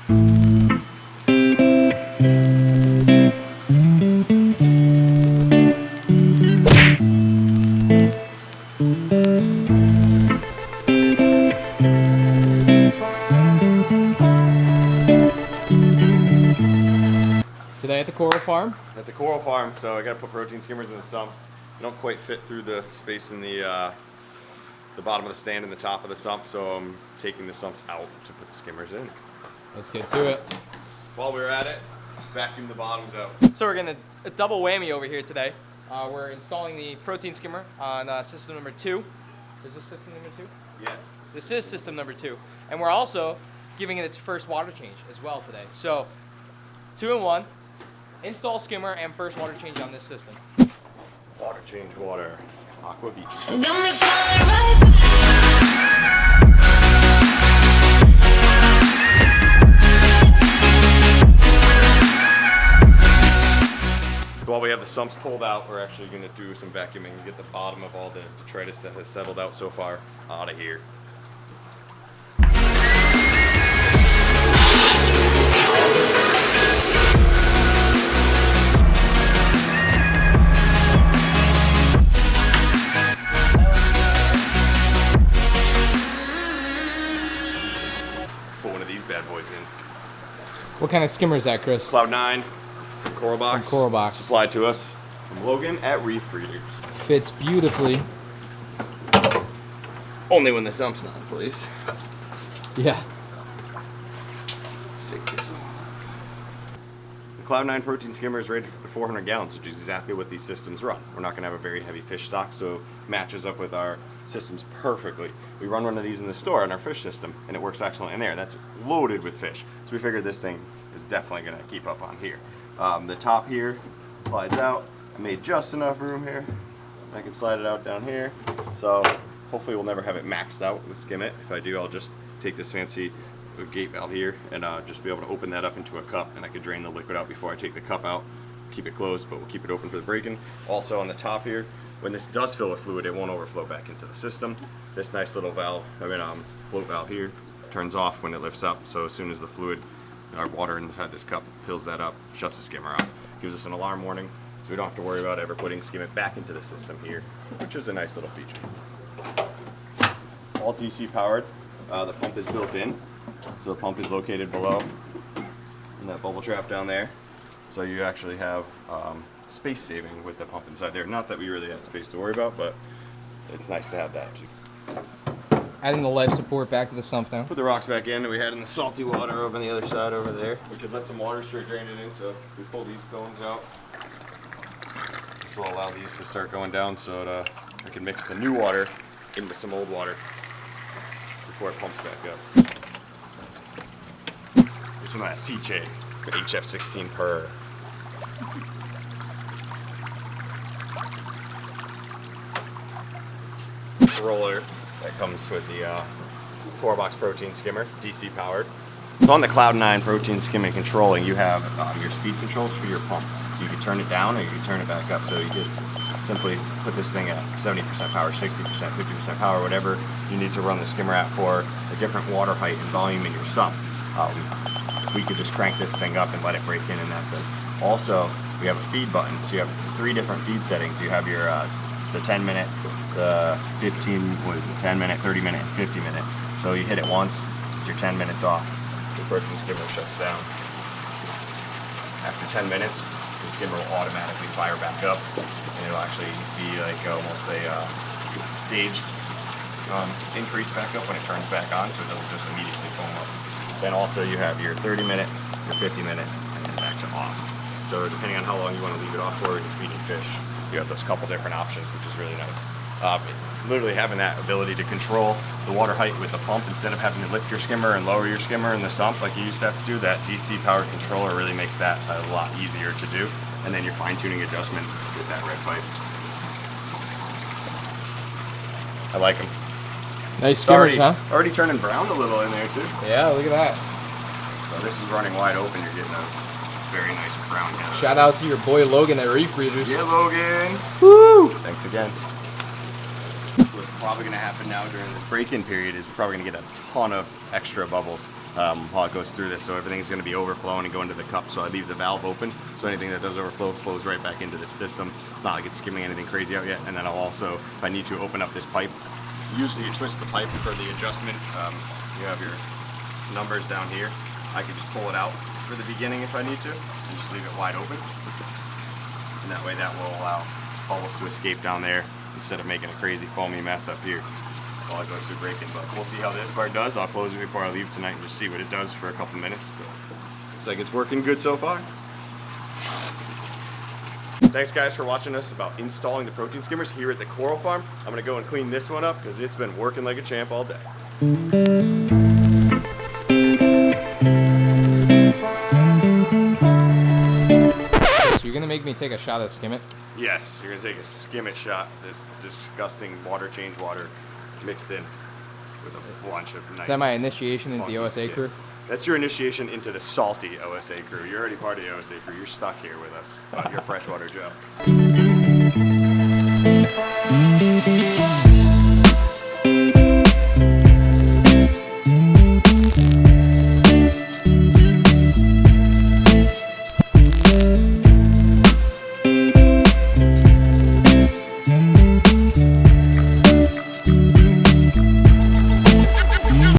Today at the coral farm? At the coral farm, so I gotta put protein skimmers in the sumps. They don't quite fit through the space in the bottom of the stand and the top of the sump, so I'm taking the sumps out to put the skimmers in. Let's get to it. While we're at it, vacuum the bottoms out. So we're gonna a double whammy over here today. We're installing the protein skimmer on system number 2. Is this system number 2? Yes. This is system number 2. And we're also giving it its first water change as well today. So 2 in 1. Install skimmer and first water change on this system. Water change water. Aquavitro. While we have the sumps pulled out, we're actually going to do some vacuuming and get the bottom of all the detritus that has settled out so far out of here. Bad boys in. What kind of skimmer is that, Chris? Cloud 9 Coral Box. Coral Box. Supplied to us from Logan at Reef Breeders. Fits beautifully. Only when the sump's not in place. Yeah. Sick this off. The Cloud 9 protein skimmer is rated for 400 gallons, which is exactly what these systems run. We're not going to have a very heavy fish stock, so it matches up with our systems perfectly. We run one of these in the store in our fish system, and it works excellent in there. That's loaded with fish. So we figured this thing is definitely going to keep up on here. The top here slides out. I made just enough room here. I can slide it out down here. So hopefully we'll never have it maxed out with Skim It. If I do, I'll just take this fancy gate valve here and just be able to open that up into a cup, and I could drain the liquid out before I take the cup out. Keep it closed, but we'll keep it open for the break-in. Also on the top here, when this does fill with fluid, it won't overflow back into the system. This nice little valve, float valve here, turns off when it lifts up. So as soon as the fluid, our water inside this cup fills that up, shuts the skimmer off. Gives us an alarm warning, so we don't have to worry about ever putting Skim It back into the system here, which is a nice little feature. All DC powered. The pump is built in, so the pump is located below in that bubble trap down there. So you actually have space saving with the pump inside there. Not that we really have space to worry about, but it's nice to have that too. Adding the life support back to the sump now. Put the rocks back in that we had in the salty water over on the other side over there. We could let some water straight drain it in, so if we pull these cones out, this will allow these to start going down so that we can mix the new water in with some old water before it pumps back up. There's some of that SICCE for HF16 per. Roller that comes with the Coral Box protein skimmer, DC powered. So on the Cloud 9 protein skimming controlling, you have your speed controls for your pump. You can turn it down or you can turn it back up. So you could simply put this thing at 70% power, 60%, 50% power, whatever you need to run the skimmer at for a different water height and volume in your sump. We could just crank this thing up and let it break in that sense. Also, we have a feed button. So you have 3 different feed settings. You have your the 10 minute, the 15, 10 minute, 30 minute, and 50 minute. So you hit it once, it's your 10 minutes off. The protein skimmer shuts down. After 10 minutes, the skimmer will automatically fire back up, and it'll actually be like almost a staged increase back up when it turns back on, so it doesn't just immediately foam up. Then also you have your 30 minute, your 50 minute, and then back to off. So depending on how long you want to leave it off for, you're feeding fish, you have those couple different options, which is really nice. Literally having that ability to control the water height with the pump instead of having to lift your skimmer and lower your skimmer in the sump like you used to have to do, that DC powered controller really makes that a lot easier to do. And then your fine tuning adjustment with that red pipe. I like them. Nice skimmers, huh? Already turning brown a little in there too. Yeah, look at that. So this is running wide open, you're getting a very nice brown head. Shout out to your boy Logan at Reef Breeders. Yeah, Logan. Woo! Thanks again. So what's probably going to happen now during the break-in period is we're probably going to get a ton of extra bubbles. while it goes through this. So everything's going to be overflowing and going to the cup. So I leave the valve open, so anything that does overflow flows right back into the system. It's not like it's skimming anything crazy out yet. And then I'll also, if I need to, open up this pipe. Usually you twist the pipe for the adjustment. You have your numbers down here. I can just pull it out for the beginning if I need to, and just leave it wide open. And that way that will allow bubbles to escape down there instead of making a crazy foamy mess up here while it goes through breaking. But we'll see how this part does. I'll close it before I leave tonight and just see what it does for a couple minutes. But looks like it's working good so far. Thanks guys for watching us about installing the protein skimmers here at the coral farm. I'm gonna go and clean this one up because it's been working like a champ all day. So you're gonna make me take a shot of Skimmit? Yes, you're gonna take a Skimmit shot. This disgusting water change water mixed in with a bunch of nice. Is that my initiation into the OSA crew? That's your initiation into the salty OSA crew. You're already part of the OSA crew. You're stuck here with us. You're Freshwater Joe.